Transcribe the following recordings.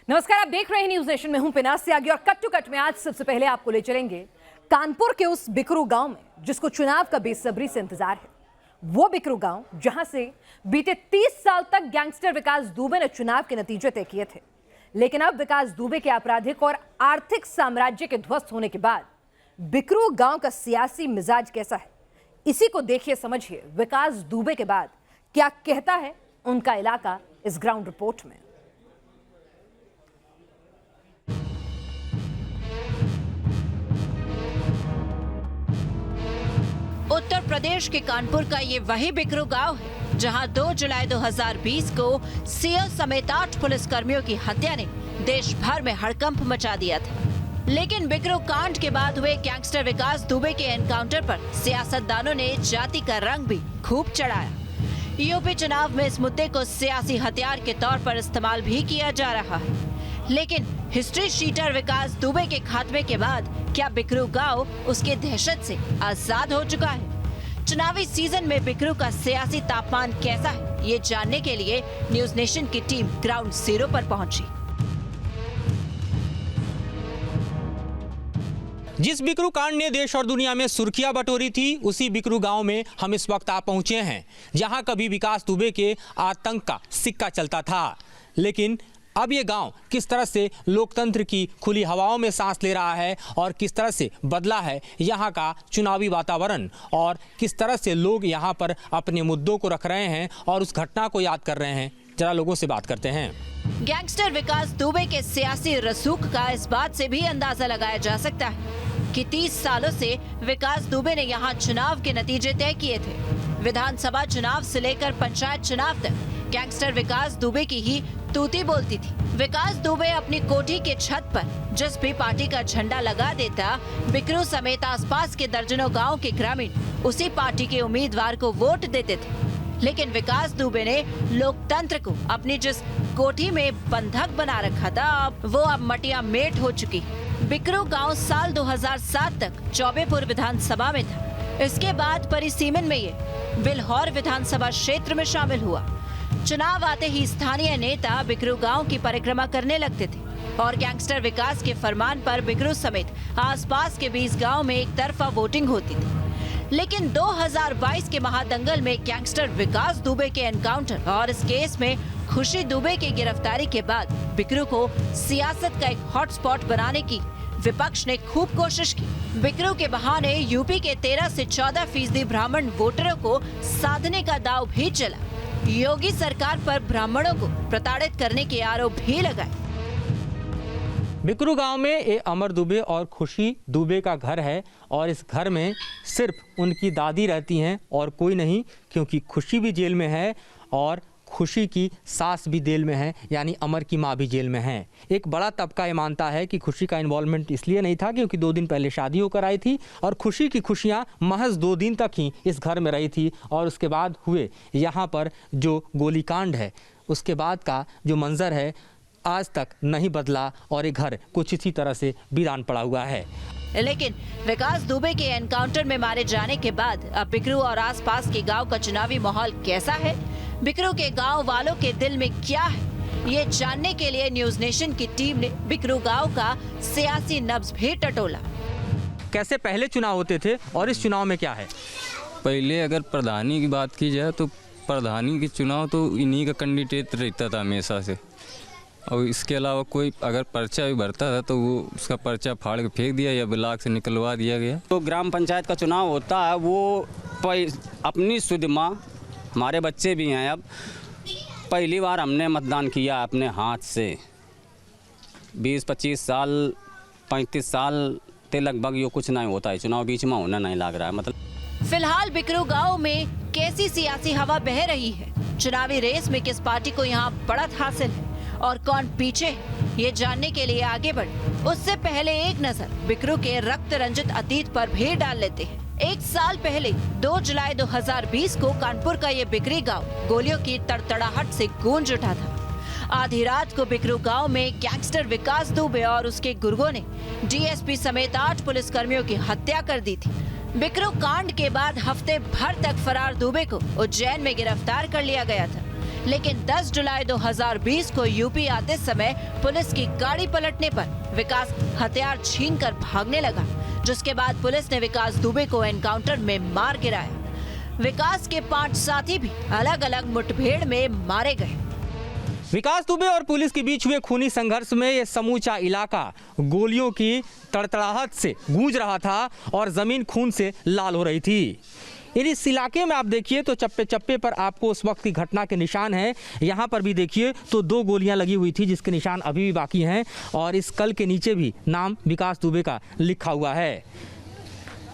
नमस्कार, आप देख रहे हैं न्यूज नेशन में हूं पिनास त्यागी और कट टू कट में आज सबसे पहले आपको ले चलेंगे कानपुर के उस बिकरू गांव में जिसको चुनाव का बेसब्री से इंतजार है। वो बिकरू गांव जहां से बीते 30 साल तक गैंगस्टर विकास दुबे ने चुनाव के नतीजे तय किए थे, लेकिन अब विकास दुबे के आपराधिक और आर्थिक साम्राज्य के ध्वस्त होने के बाद बिकरू गांव का सियासी मिजाज कैसा है, इसी को देखिए समझिए विकास दुबे के बाद क्या कहता है उनका इलाका इस ग्राउंड रिपोर्ट में। उत्तर प्रदेश के कानपुर का ये वही बिकरू गांव है जहां 2 जुलाई 2020 को सीओ समेत 8 पुलिसकर्मियों की हत्या ने देश भर में हड़कंप मचा दिया था। लेकिन बिकरू कांड के बाद हुए गैंगस्टर विकास दुबे के एनकाउंटर पर सियासतदानों ने जाति का रंग भी खूब चढ़ाया। यूपी चुनाव में इस मुद्दे को सियासी हथियार के तौर पर इस्तेमाल भी किया जा रहा है, लेकिन हिस्ट्री शीटर विकास दुबे के खात्मे के बाद क्या बिकरू गांव उसके दहशत से आजाद हो चुका है? चुनावी सीजन में बिकरू का सियासी तापमान कैसा है, ये जानने के लिए न्यूज नेशन की टीम ग्राउंड जीरो पर पहुंची। जिस बिकरू कांड ने देश और दुनिया में सुर्खियां बटोरी थी, उसी बिकरू गांव में हम इस वक्त आ पहुंचे हैं, जहां कभी विकास दुबे के आतंक का सिक्का चलता था। लेकिन अब ये गांव किस तरह से लोकतंत्र की खुली हवाओं में सांस ले रहा है और किस तरह से बदला है यहाँ का चुनावी वातावरण, और किस तरह से लोग यहाँ पर अपने मुद्दों को रख रहे हैं और उस घटना को याद कर रहे हैं, जरा लोगों से बात करते हैं। गैंगस्टर विकास दुबे के सियासी रसूख का इस बात से भी अंदाजा लगाया जा सकता है कि 30 सालों से विकास दुबे ने यहाँ चुनाव के नतीजे तय किए थे। विधानसभा चुनाव से लेकर पंचायत चुनाव तक गैंगस्टर विकास दुबे की ही तूती बोलती थी। विकास दुबे अपनी कोठी के छत पर जिस भी पार्टी का झंडा लगा देता, बिकरू समेत आसपास के दर्जनों गांव के ग्रामीण उसी पार्टी के उम्मीदवार को वोट देते थे। लेकिन विकास दुबे ने लोकतंत्र को अपनी जिस कोठी में बंधक बना रखा था, वो अब मटिया मेट हो चुकी है। बिकरू गांव साल 2007 तक चौबेपुर विधानसभा में था। इसके बाद परिसीमन में ये बिल्हौर विधानसभा क्षेत्र में शामिल हुआ। चुनाव आते ही स्थानीय नेता बिकरू गांव की परिक्रमा करने लगते थे और गैंगस्टर विकास के फरमान पर बिकरू समेत आसपास के 20 गांव में एक तरफा वोटिंग होती थी। लेकिन 2022 के महादंगल में गैंगस्टर विकास दुबे के एनकाउंटर और इस केस में खुशी दुबे की गिरफ्तारी के बाद बिकरू को सियासत का एक हॉटस्पॉट बनाने की विपक्ष ने खूब कोशिश की। बिकरू के बहाने यूपी के 13 से 14% ब्राह्मण वोटरों को साधने का दांव भी चला। योगी सरकार पर ब्राह्मणों को प्रताड़ित करने के आरोप भी लगाए। बिकरू गांव में ये अमर दुबे और खुशी दुबे का घर है और इस घर में सिर्फ उनकी दादी रहती हैं और कोई नहीं, क्योंकि खुशी भी जेल में है और खुशी की सास भी जेल में है, यानी अमर की माँ भी जेल में है। एक बड़ा तबका ये मानता है कि खुशी का इन्वॉल्वमेंट इसलिए नहीं था क्योंकि 2 दिन पहले शादी होकर आई थी और खुशी की खुशियाँ महज 2 दिन तक ही इस घर में रही थी, और उसके बाद हुए यहाँ पर जो गोलीकांड है, उसके बाद का जो मंजर है आज तक नहीं बदला और ये घर कुछ इसी तरह से वीरान पड़ा हुआ है। लेकिन विकास दुबे के एनकाउंटर में मारे जाने के बाद अब बिकरू और आसपास के गांव का चुनावी माहौल कैसा है, बिकरू के गांव वालों के दिल में क्या है, ये जानने के लिए न्यूज नेशन की टीम ने बिकरू गांव का सियासी नब्ज भी टटोला। कैसे पहले चुनाव होते थे और इस चुनाव में क्या है? पहले अगर प्रधानी की बात की जाए तो प्रधानी के चुनाव तो इन्हीं का कैंडिडेट रहता था हमेशा से, और इसके अलावा कोई अगर पर्चा भी भरता था तो वो उसका पर्चा फाड़ के फेंक दिया या ब्लॉक से निकलवा दिया गया। तो ग्राम पंचायत का चुनाव होता है, वो अपनी शुद्ध माँ, हमारे बच्चे भी हैं। अब पहली बार हमने मतदान किया अपने हाथ से। 20-25 साल 35 साल ते लगभग ये कुछ नहीं होता है, चुनाव बीच में होना नहीं लग रहा है। मतलब फिलहाल बिकरू गांव में कैसी सियासी हवा बह रही है, चुनावी रेस में किस पार्टी को यहाँ बढ़त हासिल है और कौन पीछे है, ये जानने के लिए आगे बढ़े उससे पहले एक नजर बिकरू के रक्त रंजित अतीत पर भी डाल लेते हैं। 1 साल पहले 2 जुलाई 2020 को कानपुर का ये बिकरी गांव गोलियों की तड़तड़ाहट से गूंज उठा था। आधी रात को बिकरू गांव में गैंगस्टर विकास दुबे और उसके गुर्गों ने डीएसपी समेत 8 पुलिसकर्मियों की हत्या कर दी थी। बिकरू कांड के बाद हफ्ते भर तक फरार दुबे को उज्जैन में गिरफ्तार कर लिया गया था, लेकिन 10 जुलाई 2020 को यूपी आते समय पुलिस की गाड़ी पलटने पर विकास हथियार छीनकर भागने लगा, जिसके बाद पुलिस ने विकास दुबे को एनकाउंटर में मार गिराया। विकास के 5 साथी भी अलग अलग मुठभेड़ में मारे गए। विकास दुबे और पुलिस के बीच हुए खूनी संघर्ष में ये समूचा इलाका गोलियों की तड़तड़ाहट से गूंज रहा था और जमीन खून से लाल हो रही थी। इस इलाके में आप देखिए तो चप्पे चप्पे पर आपको उस वक्त की घटना के निशान हैं। यहाँ पर भी देखिए तो 2 गोलियां लगी हुई थी जिसके निशान अभी भी बाकी हैं और इस कल के नीचे भी नाम विकास दुबे का लिखा हुआ है।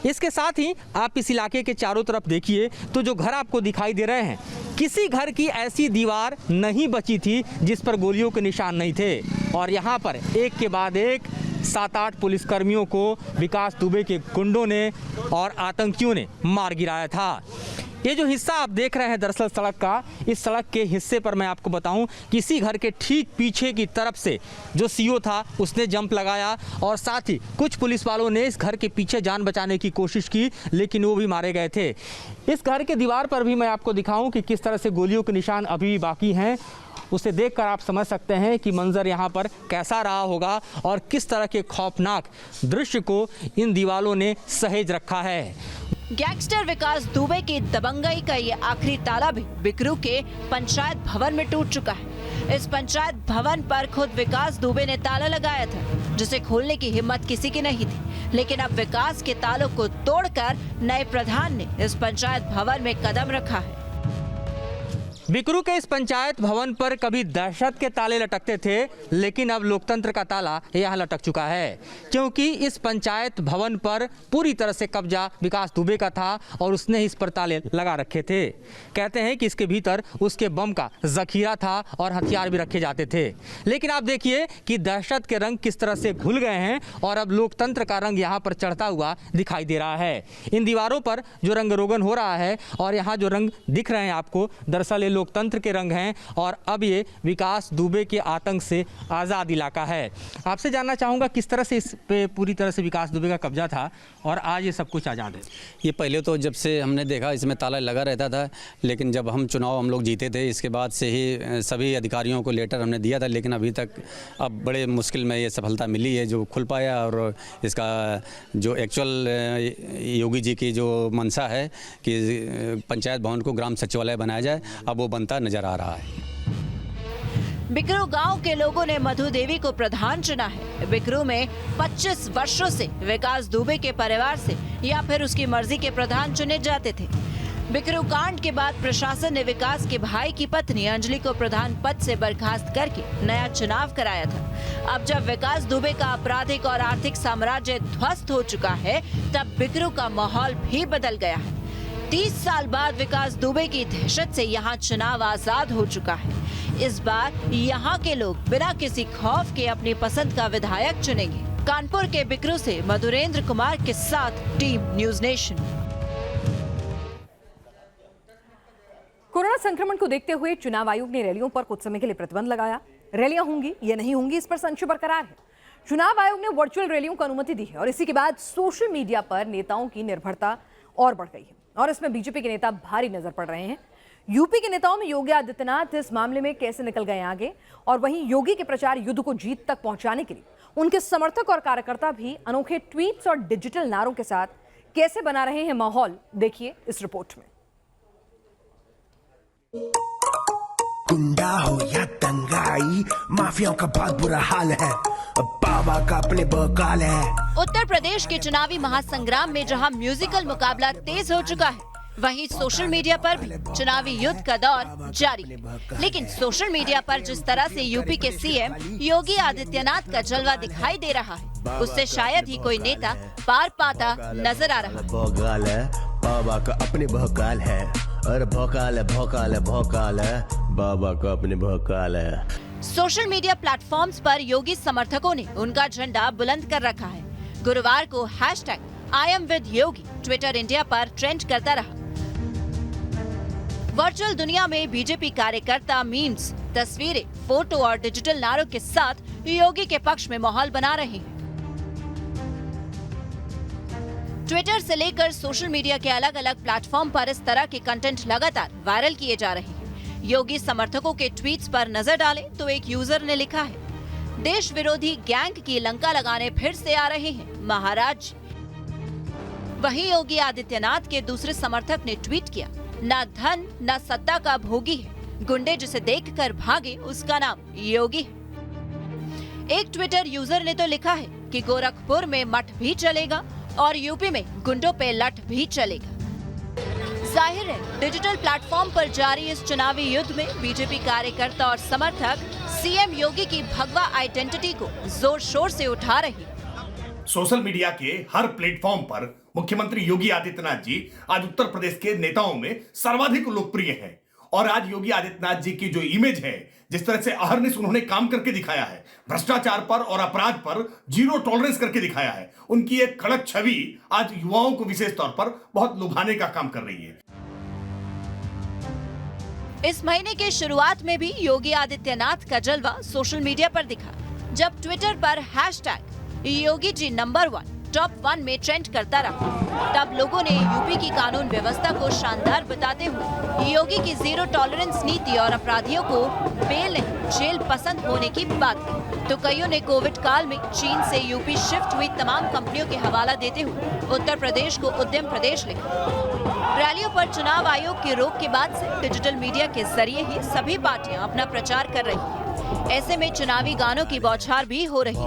इसके साथ ही आप इस इलाके के चारों तरफ देखिए तो जो घर आपको दिखाई दे रहे हैं, किसी घर की ऐसी दीवार नहीं बची थी जिस पर गोलियों के निशान नहीं थे और यहाँ पर एक के बाद एक 7-8 पुलिसकर्मियों को विकास दुबे के गुंडों ने और आतंकियों ने मार गिराया था। ये जो हिस्सा आप देख रहे हैं दरअसल सड़क का, इस सड़क के हिस्से पर मैं आपको बताऊं किसी घर के ठीक पीछे की तरफ से जो सीओ था उसने जंप लगाया और साथ ही कुछ पुलिस वालों ने इस घर के पीछे जान बचाने की कोशिश की, लेकिन वो भी मारे गए थे। इस घर के दीवार पर भी मैं आपको दिखाऊं कि किस तरह से गोलियों के निशान अभी भी बाकी हैं। उसे देखकर आप समझ सकते हैं कि मंजर यहाँ पर कैसा रहा होगा और किस तरह के खौफनाक दृश्य को इन दीवालों ने सहेज रखा है। गैंगस्टर विकास दुबे की दबंगई का ये आखिरी ताला भी बिकरू के पंचायत भवन में टूट चुका है। इस पंचायत भवन पर खुद विकास दुबे ने ताला लगाया था, जिसे खोलने की हिम्मत किसी की नहीं थी। लेकिन अब विकास के तालों को तोड़कर नए प्रधान ने इस पंचायत भवन में कदम रखा है। बिकरू के इस पंचायत भवन पर कभी दहशत के ताले लटकते थे, लेकिन अब लोकतंत्र का ताला यहाँ लटक चुका है, क्योंकि इस पंचायत भवन पर पूरी तरह से कब्जा विकास दुबे का था और उसने इस पर ताले लगा रखे थे। कहते हैं कि इसके भीतर उसके बम का जखीरा था और हथियार भी रखे जाते थे। लेकिन आप देखिए कि दहशत के रंग किस तरह से घुल गए हैं और अब लोकतंत्र का रंग यहाँ पर चढ़ता हुआ दिखाई दे रहा है। इन दीवारों पर जो रंग रोगन हो रहा है और यहाँ जो रंग दिख रहे हैं आपको, दरअसल लोकतंत्र के रंग हैं और अब ये विकास दुबे के आतंक से आज़ाद इलाका है। आपसे जानना चाहूँगा किस तरह से इस पे पूरी तरह से विकास दुबे का कब्जा था और आज ये सब कुछ आज़ाद है। ये पहले तो जब से हमने देखा इसमें ताला लगा रहता था, लेकिन जब हम लोग जीते थे इसके बाद से ही सभी अधिकारियों को लेटर हमने दिया था, लेकिन अभी तक अब बड़े मुश्किल में ये सफलता मिली है जो खुल पाया। और इसका जो एक्चुअल योगी जी की जो मंशा है कि पंचायत भवन को ग्राम सचिवालय बनाया जाए, अब वो बनता नजर आ रहा है। बिकरू गांव के लोगों ने मधु देवी को प्रधान चुना है। बिकरू में 25 वर्षों से विकास दुबे के परिवार से या फिर उसकी मर्जी के प्रधान चुने जाते थे। बिकरू कांड के बाद प्रशासन ने विकास के भाई की पत्नी अंजलि को प्रधान पद से बर्खास्त करके नया चुनाव कराया था। अब जब विकास दुबे का आपराधिक और आर्थिक साम्राज्य ध्वस्त हो चुका है, तब बिकरू का माहौल भी बदल गया है। 30 साल बाद विकास दुबे की दहशत से यहाँ चुनाव आजाद हो चुका है। इस बार यहाँ के लोग बिना किसी खौफ के अपनी पसंद का विधायक चुनेंगे। कानपुर के बिकरू से मधुरेंद्र कुमार के साथ टीम न्यूज नेशन। कोरोना संक्रमण को देखते हुए चुनाव आयोग ने रैलियों पर कुछ समय के लिए प्रतिबंध लगाया। रैलियां होंगी या नहीं होंगी, इस पर संशय बरकरार है। चुनाव आयोग ने वर्चुअल रैलियों को अनुमति दी है और इसी के बाद सोशल मीडिया पर नेताओं की निर्भरता और बढ़ गई है और इसमें बीजेपी के नेता भारी नजर पड़ रहे हैं। यूपी के नेताओं में योगी आदित्यनाथ इस मामले में कैसे निकल गए आगे, और वहीं योगी के प्रचार युद्ध को जीत तक पहुंचाने के लिए उनके समर्थक और कार्यकर्ता भी अनोखे ट्वीट्स और डिजिटल नारों के साथ कैसे बना रहे हैं माहौल, देखिए इस रिपोर्ट में। गुंडा हो या दंगाई, माफियाओं का बहुत बुरा हाल है, बाबा का अपने बकाल है। उत्तर प्रदेश के चुनावी महासंग्राम में जहां म्यूजिकल मुकाबला तेज हो चुका है, वहीं सोशल मीडिया पर भी चुनावी युद्ध का दौर जारी है। लेकिन सोशल मीडिया पर जिस तरह से यूपी के सीएम योगी आदित्यनाथ का जलवा दिखाई दे रहा है, उससे शायद ही कोई नेता पार पाता नजर आ रहा है। बकाल है, बाबा का अपने बकाल है, और भौकाल है, भौकाल है, भौकाल है, बाबा का अपने भौकाल है। सोशल मीडिया प्लेटफॉर्म्स पर योगी समर्थकों ने उनका झंडा बुलंद कर रखा है। गुरुवार को #IamWithYogi ट्विटर इंडिया पर ट्रेंड करता रहा। वर्चुअल दुनिया में बीजेपी कार्यकर्ता मीम्स, तस्वीरें, फोटो और डिजिटल नारों के साथ योगी के पक्ष में माहौल बना रहे हैं। ट्विटर से लेकर सोशल मीडिया के अलग अलग प्लेटफॉर्म पर इस तरह के कंटेंट लगातार वायरल किए जा रहे हैं। योगी समर्थकों के ट्वीट्स पर नजर डालें तो एक यूजर ने लिखा है, देश विरोधी गैंग की लंका लगाने फिर से आ रहे हैं महाराज। वहीं योगी आदित्यनाथ के दूसरे समर्थक ने ट्वीट किया, ना धन ना सत्ता का भोगी है, गुंडे जिसे देखकर भागे उसका नाम योगी है। एक ट्विटर यूजर ने तो लिखा है कि गोरखपुर में मठ भी चलेगा और यूपी में गुंडों पे लठ भी चलेगा। जाहिर है डिजिटल प्लेटफॉर्म पर जारी इस चुनावी युद्ध में बीजेपी कार्यकर्ता और समर्थक सीएम योगी की भगवा आइडेंटिटी को जोर शोर से उठा रही। सोशल मीडिया के हर प्लेटफॉर्म पर मुख्यमंत्री योगी आदित्यनाथ जी आज उत्तर प्रदेश के नेताओं में सर्वाधिक लोकप्रिय हैं। और आज योगी आदित्यनाथ जी की जो इमेज है, जिस तरह से अहरनिश उन्होंने काम करके दिखाया है, भ्रष्टाचार पर और अपराध पर जीरो टॉलरेंस करके दिखाया है, उनकी एक कड़क छवि आज युवाओं को विशेष तौर पर बहुत लुभाने का काम कर रही है। इस महीने के शुरुआत में भी योगी आदित्यनाथ का जलवा सोशल मीडिया पर दिखा, जब ट्विटर पर hashtag Yogi ji number 1 top 1 में ट्रेंड करता रहा। तब लोगों ने यूपी की कानून व्यवस्था को शानदार बताते हुए योगी की जीरो टॉलरेंस नीति और अपराधियों को बेल नहीं जेल पसंद होने की बात की। तो कईयों ने कोविड काल में चीन से यूपी शिफ्ट हुई तमाम कंपनियों के हवाला देते हुए उत्तर प्रदेश को उद्यम प्रदेश लिखा। रैलियों पर चुनाव आयोग की रोक के बाद से डिजिटल मीडिया के जरिए ही सभी पार्टियां अपना प्रचार कर रही हैं। ऐसे में चुनावी गानों की बौछार भी हो रही है।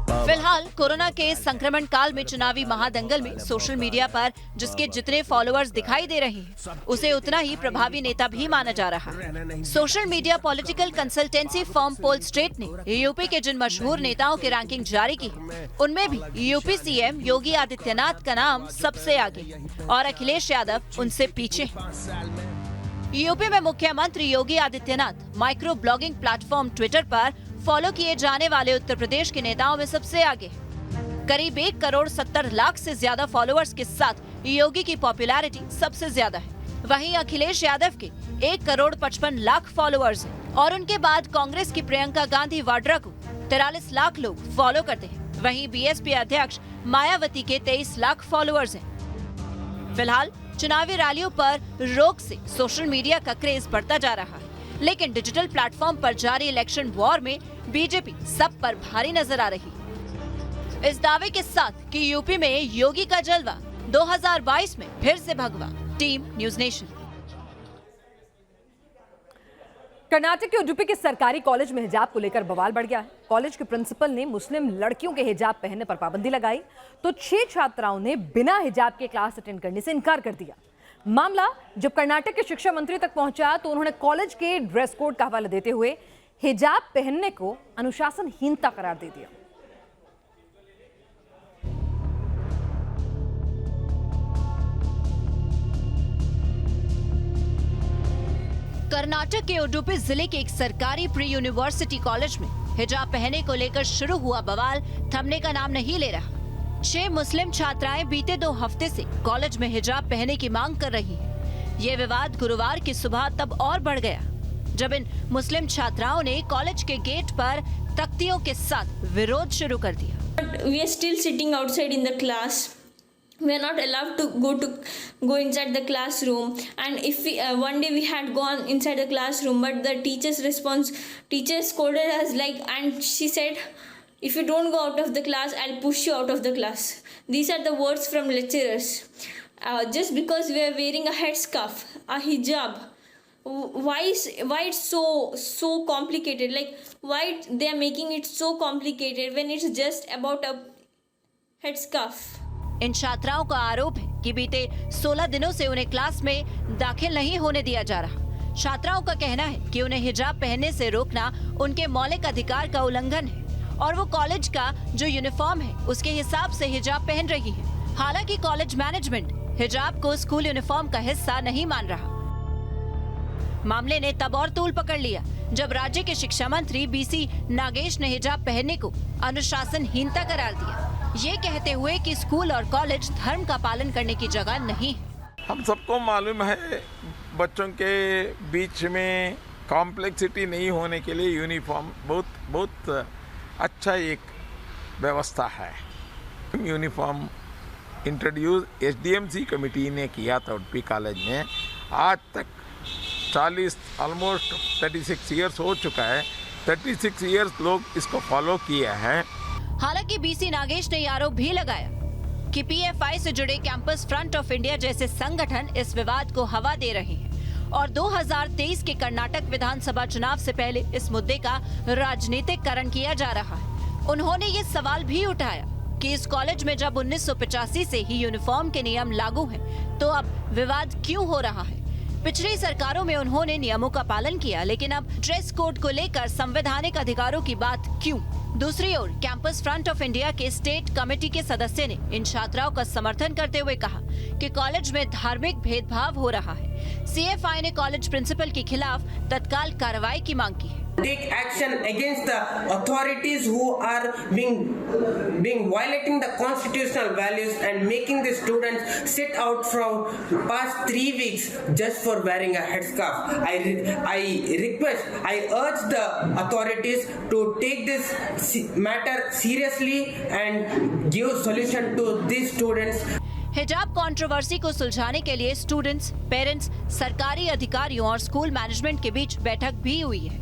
फिलहाल कोरोना के संक्रमण काल में चुनावी महादंगल में सोशल मीडिया पर जिसके जितने फॉलोअर्स दिखाई दे रहे हैं, उसे उतना ही प्रभावी नेता भी माना जा रहा है। Social media political consultancy firm Polstrat ने यूपी के जिन मशहूर नेताओं की रैंकिंग जारी की है, उनमें भी यूपी सीएम योगी आदित्यनाथ का नाम सबसे आगे और अखिलेश यादव उनसे पीछे है। यूपी में मुख्यमंत्री Yogi Adityanath micro blogging platform Twitter पर फॉलो किए जाने वाले उत्तर प्रदेश के नेताओं में सबसे आगे है। करीब 1 करोड़ 70 लाख से ज्यादा फॉलोअर्स के साथ योगी की पॉपुलैरिटी सबसे ज्यादा है। वहीं अखिलेश यादव के 1 करोड़ 55 लाख फॉलोअर्स हैं और उनके बाद कांग्रेस की प्रियंका गांधी वाड्रा को 43 लाख लोग फॉलो करते हैं। वहीं बीएसपी अध्यक्ष मायावती के 23 लाख फॉलोअर्स हैं। फिलहाल चुनावी रैलियों पर रोक से सोशल मीडिया का क्रेज बढ़ता जा रहा है, लेकिन डिजिटल प्लेटफॉर्म पर जारी इलेक्शन वॉर में बीजेपी सब पर भारी नजर आ रही है। इस दावे के साथ कि यूपी में योगी का जलवा 2022 में फिर से भगवा। Team news nation. कर्नाटक के उडुपी के सरकारी कॉलेज में हिजाब को लेकर बवाल बढ़ गया है। कॉलेज के प्रिंसिपल ने मुस्लिम लड़कियों के हिजाब पहनने पर पाबंदी लगाई तो 6 छात्राओं ने बिना हिजाब के क्लास अटेंड करने से इनकार कर दिया। मामला जब कर्नाटक के शिक्षा मंत्री तक पहुंचा तो उन्होंने कॉलेज के ड्रेस कोड का हवाला देते हुए हिजाब पहनने को अनुशासनहीनता करार दे दिया। कर्नाटक के उडुपी जिले के एक सरकारी प्री यूनिवर्सिटी कॉलेज में हिजाब पहनने को लेकर शुरू हुआ बवाल थमने का नाम नहीं ले रहा। 6 मुस्लिम छात्राएं बीते 2 हफ्ते से कॉलेज में हिजाब पहनने की मांग कर रही हैं। ये विवाद गुरुवार की सुबह तब और बढ़ गया जब इन मुस्लिम छात्राओं ने कॉलेज के गेट पर तख्तियों के साथ विरोध शुरू कर दिया। We are still sitting outside in the class. We are not allowed to go inside the classroom. And if we, one day we had gone inside the classroom, but the teacher scolded us and she said, if you don't go out of the class, I'll push you out of the class. These are the words from lecturers. Just because we are wearing a headscarf, a hijab, why it's so complicated? Why they are making it so complicated when it's just about a headscarf? इन छात्राओं का आरोप है कि बीते 16 दिनों से उन्हें class में दाखिल नहीं होने दिया जा रहा। छात्राओं का कहना है कि उन्हें हिजाब पहनने से रोकना उनके मौलिक अधिकार का उल्लंघन है और वो कॉलेज का जो यूनिफॉर्म है उसके हिसाब से हिजाब पहन रही है। हालांकि कॉलेज मैनेजमेंट हिजाब को स्कूल यूनिफॉर्म का हिस्सा नहीं मान रहा। मामले ने तब और तूल पकड़ लिया जब राज्य के शिक्षा मंत्री बीसी नागेश ने हिजाब पहनने को अनुशासनहीनता करार दिया, ये कहते हुए कि स्कूल और कॉलेज धर्म का पालन करने की जगह नहीं है। हम सबको मालूम है बच्चों के बीच में कॉम्प्लेक्सिटी नहीं होने के लिए यूनिफॉर्म बहुत अच्छा एक व्यवस्था है। यूनिफॉर्म इंट्रोड्यूस एसडीएमसी कमेटी ने किया था उडुपी कॉलेज में। आज तक 40 ऑलमोस्ट 36 ईयर्स हो चुका है। 36 ईयर्स लोग इसको फॉलो किए हैं। हालांकि बीसी नागेश ने ये आरोप भी लगाया कि पीएफआई से जुड़े कैंपस फ्रंट ऑफ इंडिया जैसे संगठन इस विवाद को हवा दे रहे हैं और 2023 के कर्नाटक विधानसभा चुनाव से पहले इस मुद्दे का राजनीतिकरण किया जा रहा है। उन्होंने ये सवाल भी उठाया कि इस कॉलेज में जब 1985 से ही यूनिफॉर्म के नियम लागू हैं, तो अब विवाद क्यों हो रहा है? पिछली सरकारों में उन्होंने नियमों का पालन किया, लेकिन अब ड्रेस कोड को लेकर संवैधानिक अधिकारों की बात क्यों? दूसरी ओर कैंपस फ्रंट ऑफ इंडिया के स्टेट कमेटी के सदस्य ने इन छात्राओं का समर्थन करते हुए कहा कि कॉलेज में धार्मिक भेदभाव हो रहा है। सीएफआई ने कॉलेज प्रिंसिपल के खिलाफ तत्काल कार्रवाई की मांग की है। Take action against the authorities who are being violating the constitutional values and making the students sit out from past 3 weeks just for wearing a headscarf. I urge the authorities to take this matter seriously and give solution to these students. हिजाब controversy को सुलझाने के लिए students, parents, सरकारी अधिकारियों और school management के बीच बैठक भी हुई है,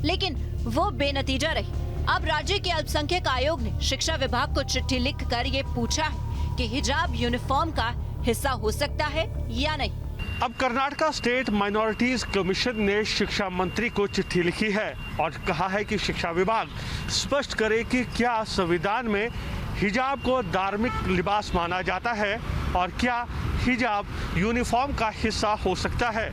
लेकिन वो बेनतीजा रही। अब राज्य के अल्पसंख्यक आयोग ने शिक्षा विभाग को चिट्ठी लिखकर ये पूछा है कि हिजाब यूनिफॉर्म का हिस्सा हो सकता है या नहीं। अब कर्नाटका स्टेट माइनॉरिटीज कमीशन ने शिक्षा मंत्री को चिट्ठी लिखी है और कहा है कि शिक्षा विभाग स्पष्ट करे कि क्या संविधान में हिजाब को धार्मिक लिबास माना जाता है और क्या हिजाब यूनिफॉर्म का हिस्सा हो सकता है।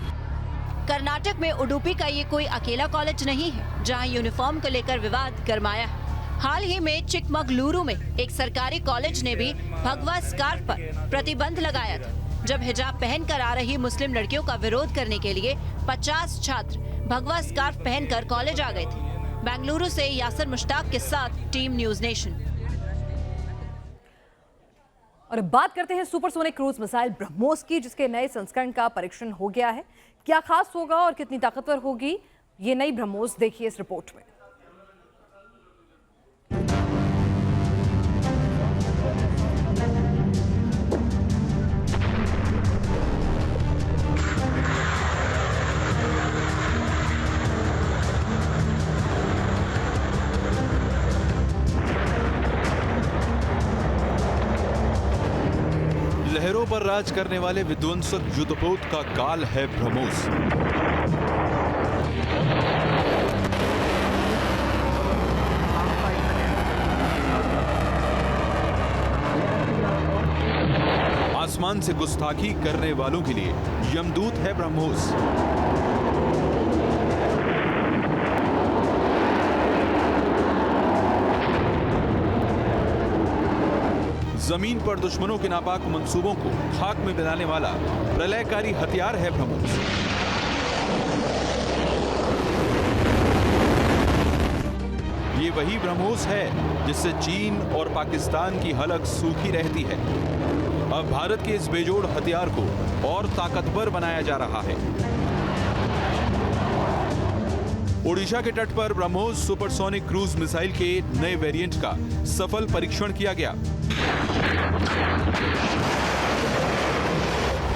कर्नाटक में उडुपी का ये कोई अकेला कॉलेज नहीं है जहां यूनिफॉर्म को लेकर विवाद गरमाया है। हाल ही में चिकमगलुरु में एक सरकारी कॉलेज ने भी भगवा स्कार्फ पर प्रतिबंध लगाया था, जब हिजाब पहनकर आ रही मुस्लिम लड़कियों का विरोध करने के लिए 50 छात्र भगवा स्कार्फ पहनकर कॉलेज आ गए थे। बेंगलुरु से यासर मुश्ताक के साथ टीम न्यूज़ नेशन। और अब बात करते हैं सुपरसोनिक क्रूज मिसाइल ब्रह्मोस की, जिसके नए संस्करण का परीक्षण हो गया है। क्या खास होगा और कितनी ताकतवर होगी ये नई ब्रह्मोस, देखिए इस रिपोर्ट में। लहरों पर राज करने वाले विध्वंसक युद्धपोत का काल है ब्रह्मोस। आसमान से गुस्ताखी करने वालों के लिए यमदूत है ब्रह्मोस। जमीन पर दुश्मनों के नापाक मंसूबों को खाक में मिलाने वाला प्रलयकारी हथियार है ब्रह्मोस। ये वही ब्रह्मोस है जिससे चीन और पाकिस्तान की हलक सूखी रहती है। अब भारत के इस बेजोड़ हथियार को और ताकतवर बनाया जा रहा है। ओडिशा के तट पर ब्रह्मोस सुपरसोनिक क्रूज मिसाइल के नए वेरिएंट का सफल परीक्षण किया गया।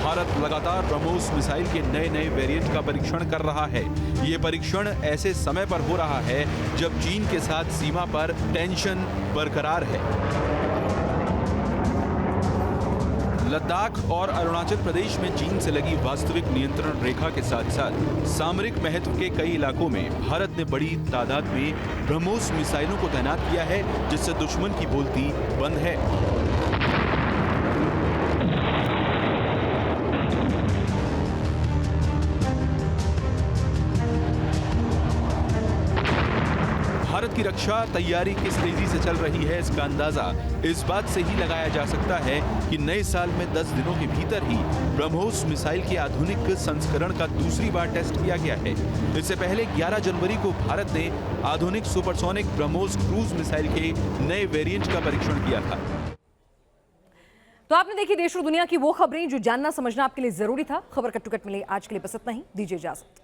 भारत लगातार ब्रह्मोस मिसाइल के नए वेरिएंट का परीक्षण कर रहा है। ये परीक्षण ऐसे समय पर हो रहा है जब चीन के साथ सीमा पर टेंशन बरकरार है। लद्दाख और अरुणाचल प्रदेश में चीन से लगी वास्तविक नियंत्रण रेखा के साथ साथ सामरिक महत्व के कई इलाकों में भारत ने बड़ी तादाद में ब्रह्मोस मिसाइलों को तैनात किया है, जिससे दुश्मन की बोलती बंद है। भारत की रक्षा तैयारी किस तेजी से चल रही है, इसका अंदाजा इस बात से ही लगाया जा सकता है कि नए साल में 10 दिनों के भीतर ही ब्रह्मोस मिसाइल के आधुनिक संस्करण का दूसरी बार टेस्ट किया गया है। इससे पहले 11 जनवरी को भारत ने आधुनिक सुपरसोनिक ब्रह्मोस क्रूज मिसाइल के नए वेरिएंट का परीक्षण किया था। तो आपने देखी देश और दुनिया की वो खबरें जो जानना समझना आपके लिए जरूरी था। खबर कट टू कट मिले आज के लिए बस इतना ही। दीजिए इजाजत।